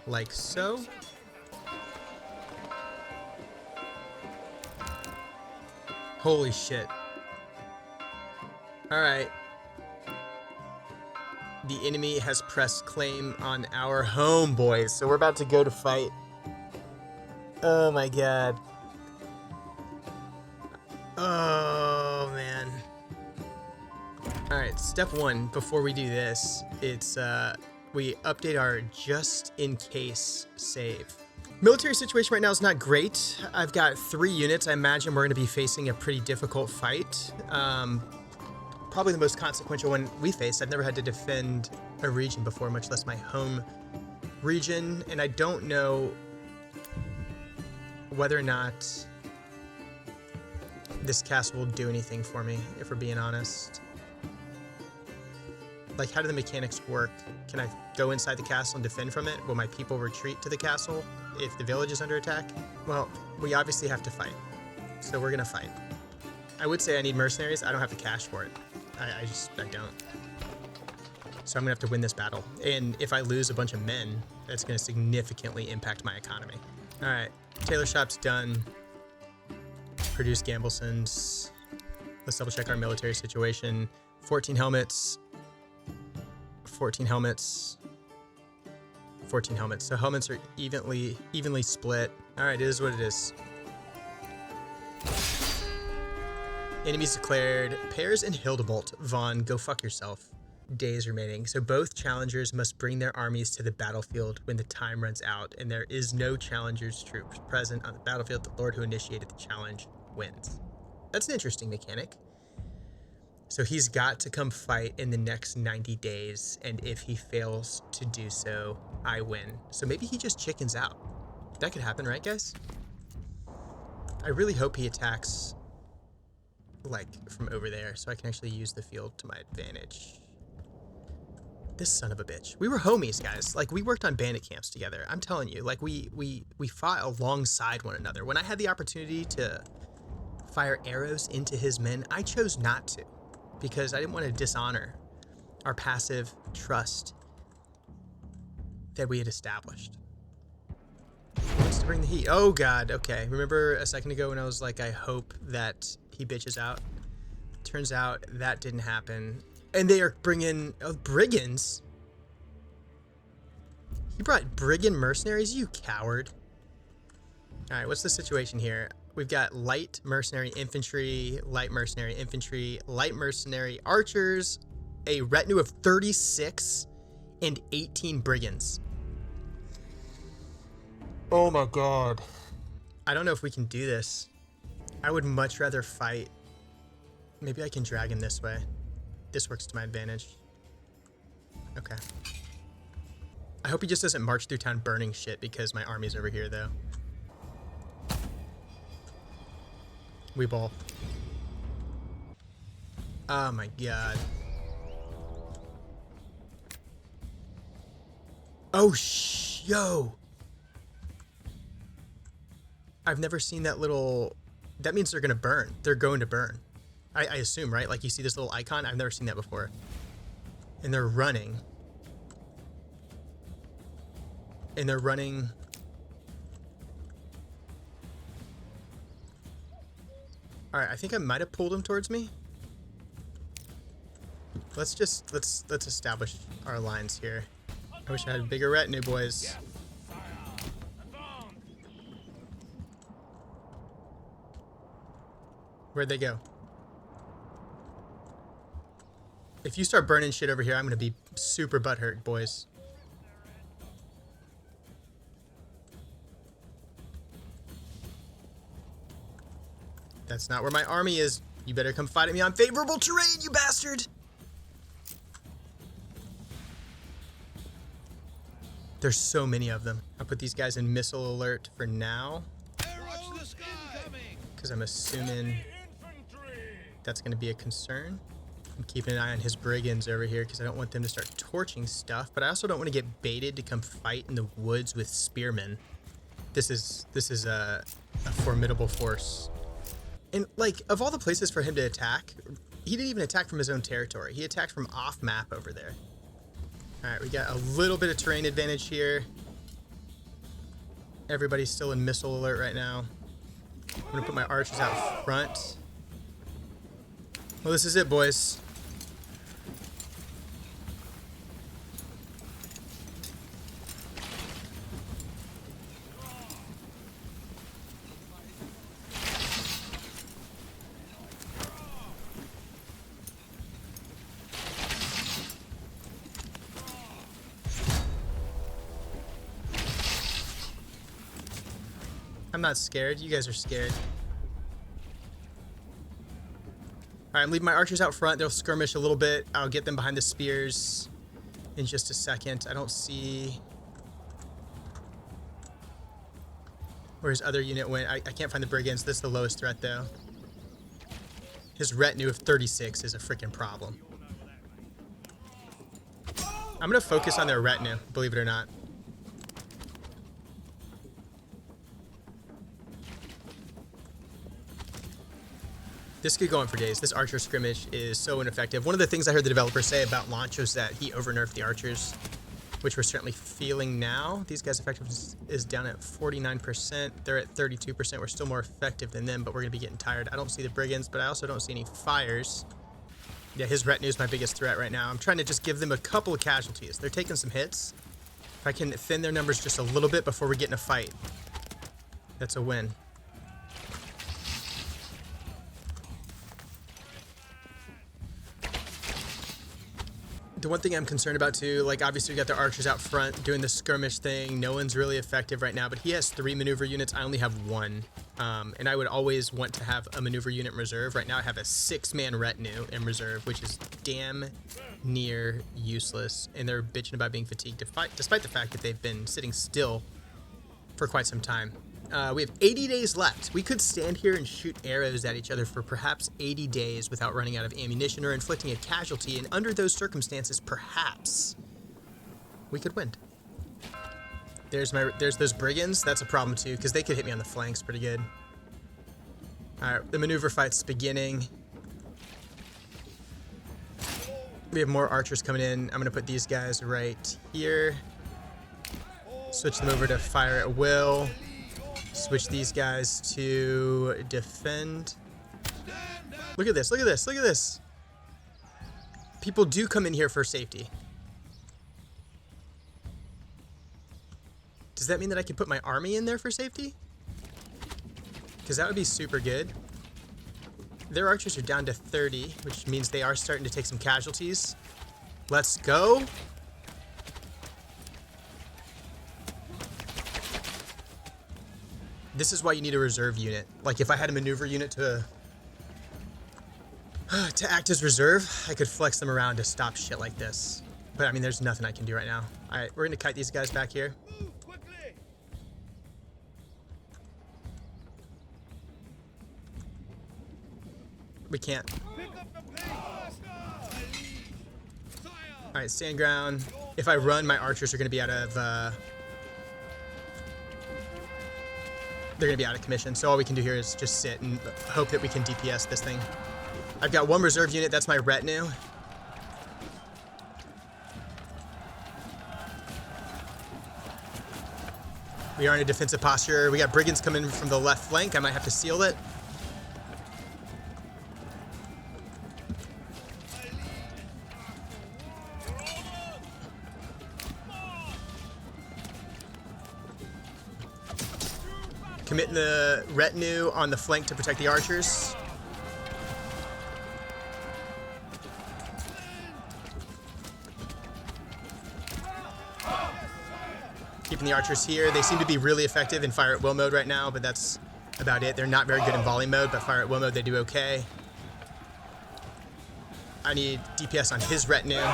Speaker 1: like so. Holy shit. All right. The enemy has pressed claim on our home, boys. So we're about to go to fight. Oh my god. Oh man. All right, step 1 before we do this, it's we update our just in case save. Military situation right now is not great. I've got 3 units. I imagine we're going to be facing a pretty difficult fight. Probably the most consequential one we faced. I've never had to defend a region before, much less my home region. And I don't know whether or not this castle will do anything for me, if we're being honest. Like, how do the mechanics work? Can I go inside the castle and defend from it? Will my people retreat to the castle if the village is under attack? Well, we obviously have to fight. So we're gonna fight. I would say I need mercenaries. I don't have the cash for it. I don't. So I'm gonna have to win this battle. And if I lose a bunch of men, that's gonna significantly impact my economy. Alright, Tailor Shop's done. Produce Gambelsons. Let's double check our military situation. 14 helmets. 14 helmets. 14 helmets. So helmets are evenly split. Alright, it is what it is. Enemies declared. Pairs and Hildebolt. Vaughn, go fuck yourself. Days remaining. So both challengers must bring their armies to the battlefield when the time runs out, and there is no challenger's troops present on the battlefield. The lord who initiated the challenge wins. That's an interesting mechanic. So he's got to come fight in the next 90 days, and if he fails to do so, I win. So maybe he just chickens out. That could happen, right, guys? I really hope he attacks, like, from over there, so I can actually use the field to my advantage. This son of a bitch. We were homies, guys. Like, we worked on bandit camps together. I'm telling you, like, we fought alongside one another. When I had the opportunity to fire arrows into his men, I chose not to, because I didn't want to dishonor our passive trust that we had established. He wants to bring the heat. Oh, God. Okay. Remember a second ago when I was like, I hope that he bitches out? Turns out that didn't happen. And they are bringing brigands. He brought brigand mercenaries, you coward. All right, what's the situation here? We've got light mercenary infantry, light mercenary infantry, light mercenary archers, a retinue of 36, and 18 brigands. Oh my God. I don't know if we can do this. I would much rather fight. Maybe I can drag him this way. This works to my advantage. Okay. I hope he just doesn't march through town burning shit because my army's over here, though. We ball. Oh my God. Oh, yo. I've never seen that little... That means they're going to burn. They're going to burn. I assume, right? Like, you see this little icon? I've never seen that before. And they're running. And they're running... Alright, I think I might have pulled him towards me. Let's establish our lines here. I wish I had a bigger retinue, boys. Where'd they go? If you start burning shit over here, I'm gonna be super butthurt, boys. That's not where my army is. You better come fight at me on favorable terrain, you bastard! There's so many of them. I'll put these guys in missile alert for now. Because I'm assuming that's going to be a concern. I'm keeping an eye on his brigands over here because I don't want them to start torching stuff, but I also don't want to get baited to come fight in the woods with spearmen. This is a formidable force. And, like, of all the places for him to attack, he didn't even attack from his own territory. He attacked from off map over there. Alright, we got a little bit of terrain advantage here. Everybody's still in missile alert right now. I'm gonna put my archers out front. Well, this is it, boys. I'm not scared. You guys are scared. Alright, I'm leaving my archers out front. They'll skirmish a little bit. I'll get them behind the spears in just a second. I don't see where his other unit went. I can't find the brigands. This is the lowest threat, though. His retinue of 36 is a freaking problem. I'm going to focus on their retinue, believe it or not. This could go on for days. This archer scrimmage is so ineffective. One of the things I heard the developer say about launch was that he over-nerfed the archers. which we're certainly feeling now. These guys' effectiveness is down at 49%. They're at 32%. We're still more effective than them, but we're going to be getting tired. I don't see the brigands, but I also don't see any fires. Yeah, his retinue is my biggest threat right now. I'm trying to just give them a couple of casualties. They're taking some hits. If I can thin their numbers just a little bit before we get in a fight, that's a win. The one thing I'm concerned about too, like obviously we got the archers out front doing the skirmish thing. No one's really effective right now, but he has 3 maneuver units. I only have 1. And I would always want to have a maneuver unit in reserve. Right now I have a 6-man retinue in reserve, which is damn near useless. And they're bitching about being fatigued, despite the fact that they've been sitting still for quite some time. We have 80 days left. We could stand here and shoot arrows at each other for perhaps 80 days without running out of ammunition or inflicting a casualty, and under those circumstances, perhaps we could win. There's those brigands. That's a problem too, because they could hit me on the flanks pretty good. Alright, the maneuver fight's beginning. We have more archers coming in. I'm going to put these guys right here. Switch them over to fire at will. Switch these guys to defend. Look at this, look at this, look at this. People do come in here for safety. Does that mean that I can put my army in there for safety? Because that would be super good. Their archers are down to 30, which means they are starting to take some casualties. Let's go. This is why you need a reserve unit. Like if I had a maneuver unit to act as reserve, I could flex them around to stop shit like this. But I mean, there's nothing I can do right now. All right, we're gonna kite these guys back here. We can't. All right, stand ground. If I run, my archers are gonna be out of, they're going to be out of commission, so all we can do here is just sit and hope that we can DPS this thing. I've got 1 reserve unit, that's my retinue. We are in a defensive posture. We got brigands coming from the left flank. I might have to seal it. Committing the retinue on the flank to protect the archers. Keeping the archers here. They seem to be really effective in fire at will mode right now, but that's about it. They're not very good in volley mode, but fire at will mode they do okay. I need DPS on his retinue.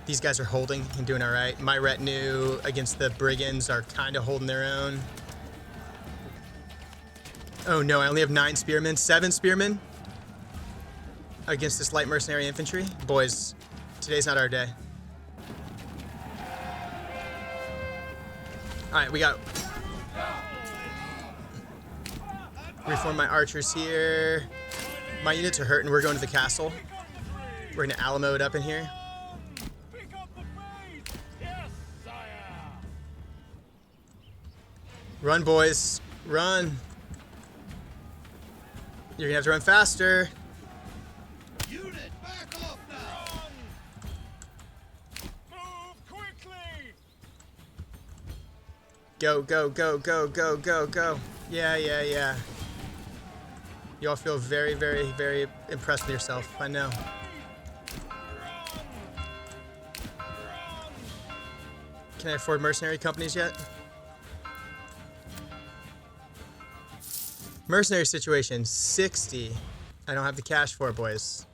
Speaker 1: These guys are holding and doing all right. My retinue against the brigands are kind of holding their own. Oh no, I only have 9 spearmen, 7 spearmen against this light mercenary infantry. Boys, today's not our day. All right, we got. Reform my archers here. My units are hurting. We're going to the castle. We're gonna Alamo it up in here. Run, boys, run. You're gonna have to run faster.
Speaker 2: Unit, back off now.
Speaker 3: Move quickly.
Speaker 1: Go, go, go, go, go, go, go. Yeah. You all feel very, very, very impressed with yourself. I know. Can I afford mercenary companies yet? Mercenary situation, 60. I don't have the cash for it, boys.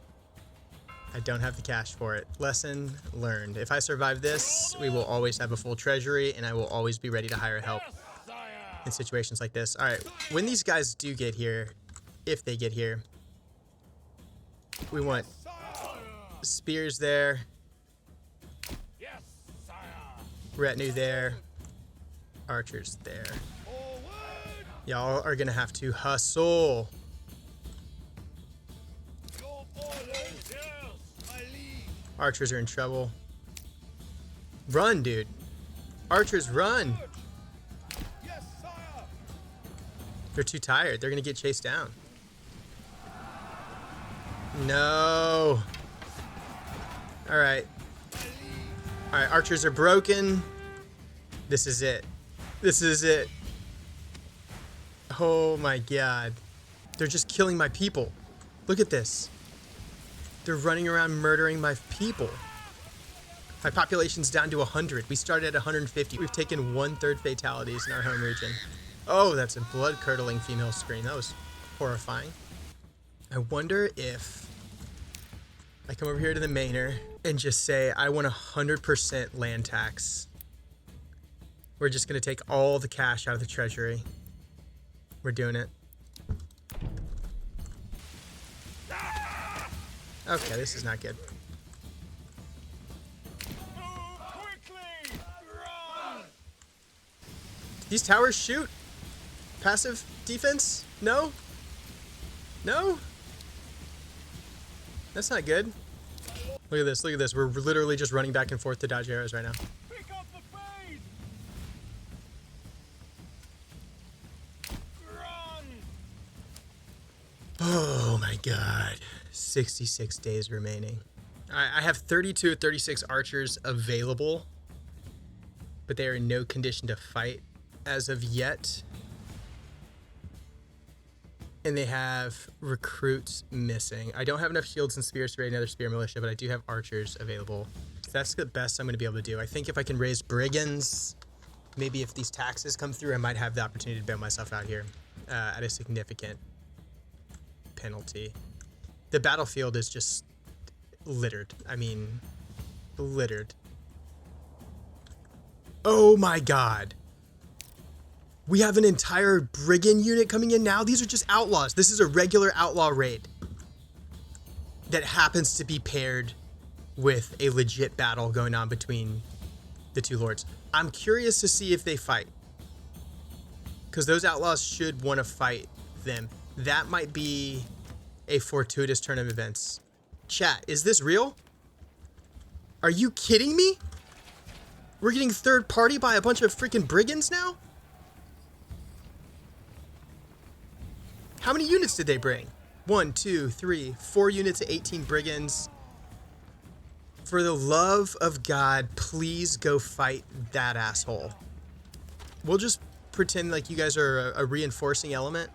Speaker 1: I don't have the cash for it. Lesson learned. If I survive this, we will always have a full treasury, and I will always be ready to hire help in situations like this. All right, when these guys do get here, if they get here, we want spears there, retinue there, archers there. Y'all are gonna have to hustle. Archers are in trouble. Run, dude. Archers, run.
Speaker 2: Yes, sire.
Speaker 1: They're too tired. They're gonna get chased down. No. All right. All right, archers are broken. This is it. This is it. Oh my god. They're just killing my people. Look at this. They're running around murdering my people. My population's down to 100. We started at 150. We've taken 1/3 fatalities in our home region. Oh, that's a blood-curdling female scream. That was horrifying. I wonder if I come over here to the Manor and just say, I want 100% land tax. We're just going to take all the cash out of the treasury. We're doing it. Okay, this is not good.
Speaker 3: Move quickly! Run!
Speaker 1: These towers shoot? Passive defense? No? No? That's not good. Look at this, look at this. We're literally just running back and forth to dodge arrows right now.
Speaker 3: Pick up the pace! Run!
Speaker 1: Oh my god. 66 days remaining. I have 32 or 36 archers available, but they are in no condition to fight as of yet. And they have recruits missing. I don't have enough shields and spears to raid another spear militia, but I do have archers available. So that's the best I'm going to be able to do. I think if I can raise brigands, maybe if these taxes come through, I might have the opportunity to bail myself out here at a significant penalty. The battlefield is just littered. I mean, littered. Oh my god. We have an entire brigand unit coming in now. These are just outlaws. This is a regular outlaw raid that happens to be paired with a legit battle going on between the two lords. I'm curious to see if they fight, because those outlaws should want to fight them. That might be a fortuitous turn of events. Chat, is this real? Are you kidding me? We're getting third party by a bunch of freaking brigands now? How many units did they bring? 1, 2, 3, 4 units of 18 brigands. For the love of God, please go fight that asshole. We'll just pretend like you guys are a reinforcing element.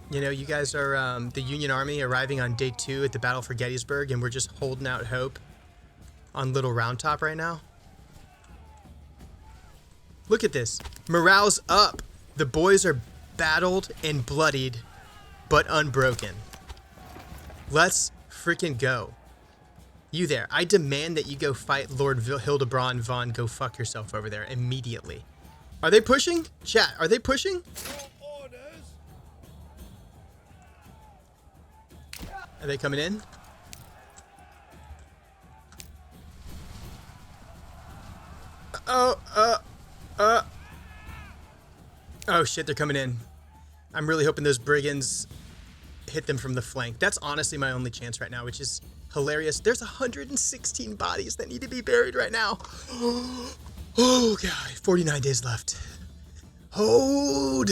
Speaker 1: You know, you guys are the Union Army arriving on day 2 at the Battle for Gettysburg, and we're just holding out hope on Little Round Top right now. Look at this. Morale's up. The boys are battled and bloodied, but unbroken. Let's freaking go. You there. I demand that you go fight Lord Hildebrand von Go Fuck Yourself over there immediately. Are they pushing? Chat, are they pushing?
Speaker 2: Your orders.
Speaker 1: Are they coming in? Oh shit, they're coming in. I'm really hoping those brigands hit them from the flank. That's honestly my only chance right now, which is hilarious. There's 116 bodies that need to be buried right now. Oh god, 49 days left. Hold.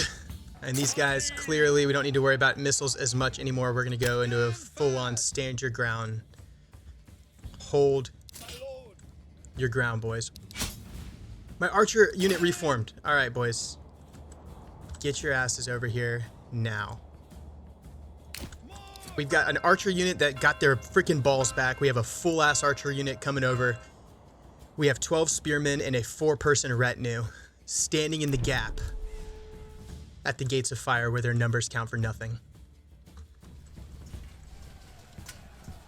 Speaker 1: And these guys, clearly, we don't need to worry about missiles as much anymore. We're gonna go into a full-on stand your ground. Hold your ground, boys. My archer unit reformed. All right, boys. Get your asses over here now. We've got an archer unit that got their freaking balls back. We have a full-ass archer unit coming over. We have 12 spearmen and a 4-person retinue standing in the gap at the gates of fire where their numbers count for nothing.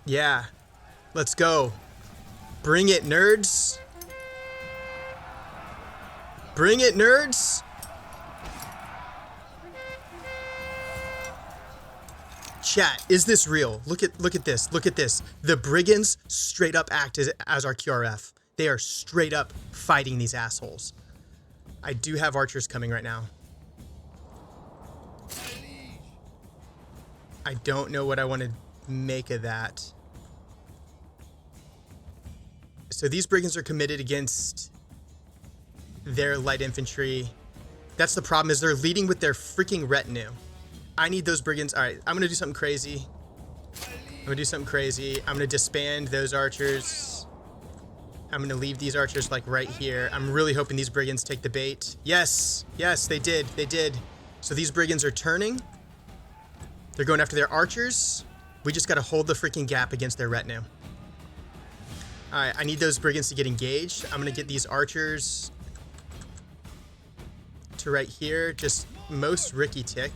Speaker 1: Yeah. Let's go. Bring it, nerds. Bring it, nerds. Chat, is this real? Look at this. Look at this. The brigands straight up act as our QRF. They are straight up fighting these assholes. I do have archers coming right now. I don't know what I want to make of that. So these brigands are committed against their light infantry. That's the problem, is they're leading with their freaking retinue. I need those brigands. All right, I'm going to do something crazy. I'm going to disband those archers. I'm going to leave these archers like right here. I'm really hoping these brigands take the bait. Yes, yes, they did. They did. So these brigands are turning. They're going after their archers. We just got to hold the freaking gap against their retinue. All right, I need those brigands to get engaged. I'm going to get these archers to right here. Just most Ricky tick.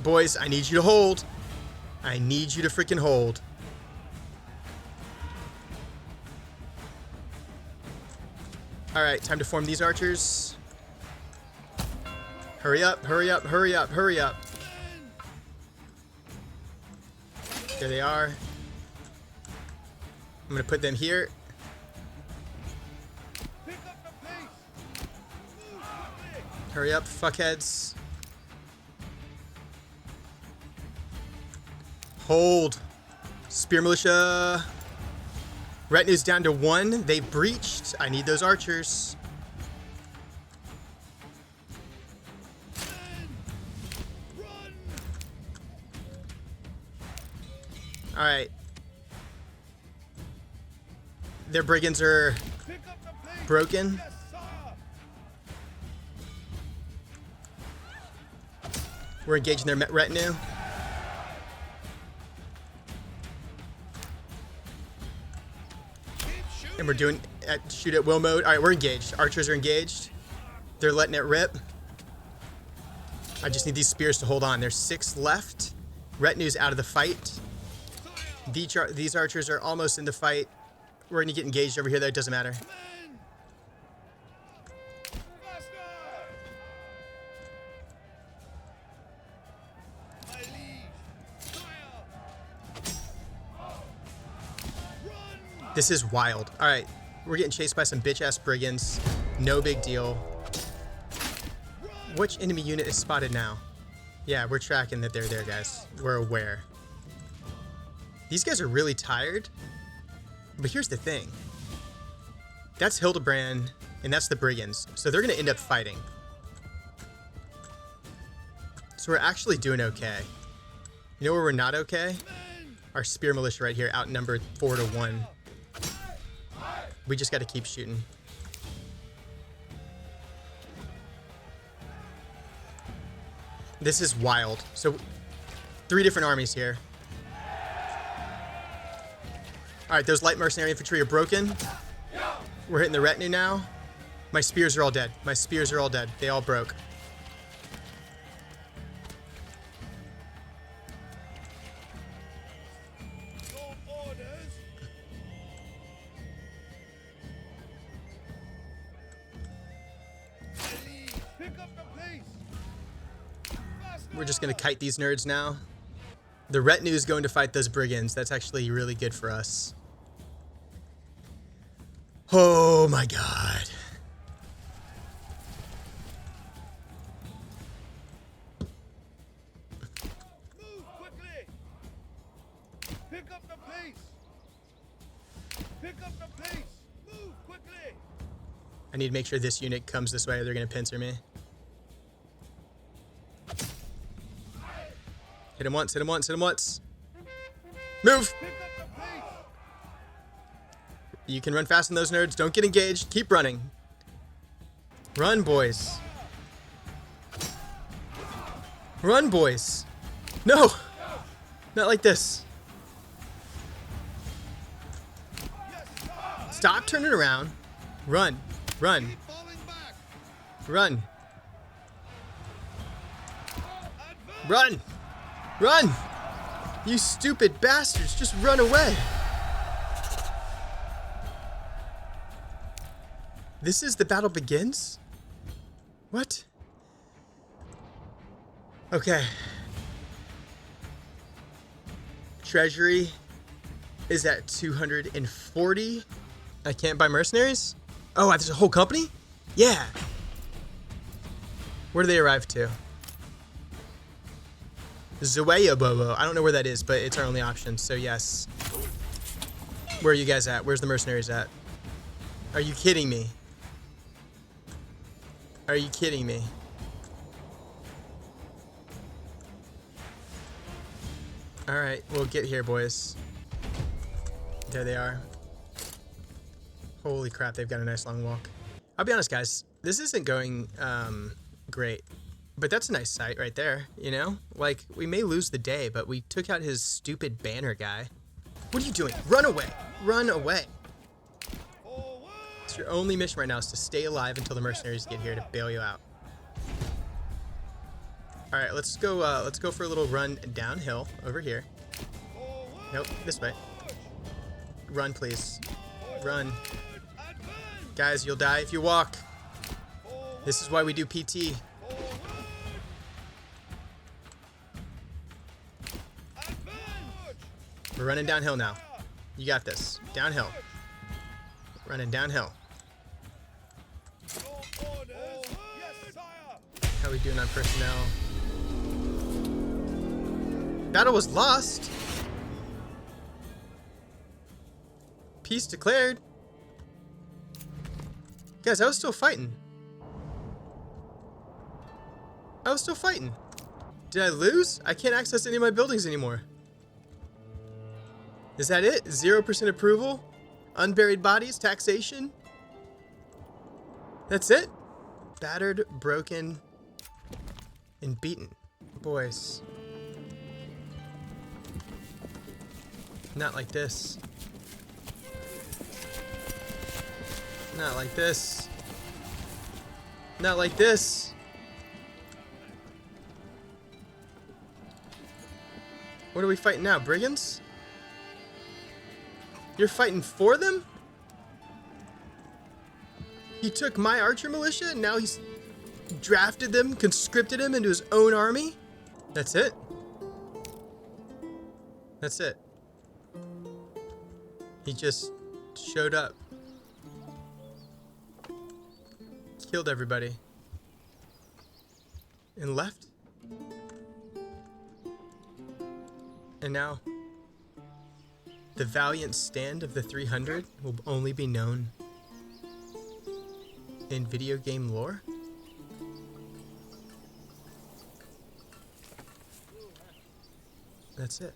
Speaker 1: Boys, I need you to hold. I need you to freaking hold. All right, time to form these archers. Hurry up, hurry up, hurry up, hurry up. There they are. I'm gonna put them here. Hurry up, fuckheads. Hold. Spear militia. Retinue's down to 1. They've breached. I need those archers. Alright. Their brigands are broken. We're engaging their retinue. And we're doing shoot at will mode. All right, we're engaged. Archers are engaged. They're letting it rip. I just need these spears to hold on. There's 6 left. Retinue's out of the fight. These archers are almost in the fight. We're going to get engaged over here, though. It doesn't matter. This is wild. All right, we're getting chased by some bitch-ass brigands. No big deal. Which enemy unit is spotted now? Yeah, we're tracking that they're there, guys. We're aware. These guys are really tired. But here's the thing. That's Hildebrand, and that's the brigands. So they're going to end up fighting. So we're actually doing okay. You know where we're not okay? Our spear militia right here, outnumbered 4-1. We just got to keep shooting. This is wild. So 3 different armies here. All right, those light mercenary infantry are broken. We're hitting the retinue now. My spears are all dead. My spears are all dead. They all broke. We're just going to kite these nerds now. The retinue is going to fight those brigands. That's actually really good for us. Oh my god.
Speaker 2: Move quickly. Pick up the pace. Pick up the pace. Move quickly.
Speaker 1: I need to make sure this unit comes this way or they're going to pincer me. Hit him once, hit him once, hit him once. Move! You can run fast on those nerds. Don't get engaged. Keep running. Run, boys. Run, boys. No! Not like this. Stop turning around. Run. Run. Run. Run! Run! You stupid bastards, just run away. This is the battle begins? What? Okay. Treasury is at 240. I can't buy mercenaries? Oh, there's a whole company? Yeah. Where do they arrive to? Zoea Bobo. I don't know where that is, but it's our only option, so yes. Where are you guys at? Where's the mercenaries at? Are you kidding me? Are you kidding me? Alright, we'll get here, boys. There they are. Holy crap, they've got a nice long walk. I'll be honest, guys. This isn't going great. But that's a nice sight right there, you know? Like, we may lose the day, but we took out his stupid banner guy. What are you doing? Run away! Run away! It's your only mission right now is to stay alive until the mercenaries get here to bail you out. Alright, let's go for a little run downhill over here. Nope, this way. Run, please. Run. Guys, you'll die if you walk. This is why we do PT. We're running downhill now. You got this. Downhill. Running downhill. How are we doing on personnel? Battle was lost. Peace declared. Guys, I was still fighting. I was still fighting. Did I lose? I can't access any of my buildings anymore. Is that it? 0% approval? Unburied bodies? Taxation? That's it? Battered, broken, and beaten. Boys. Not like this. Not like this. Not like this. What are we fighting now? Brigands? You're fighting for them? He took my archer militia and now he's drafted them, conscripted him into his own army? That's it? That's it. He just showed up. Killed everybody. And left? And now, the valiant stand of the 300 will only be known in video game lore? That's it.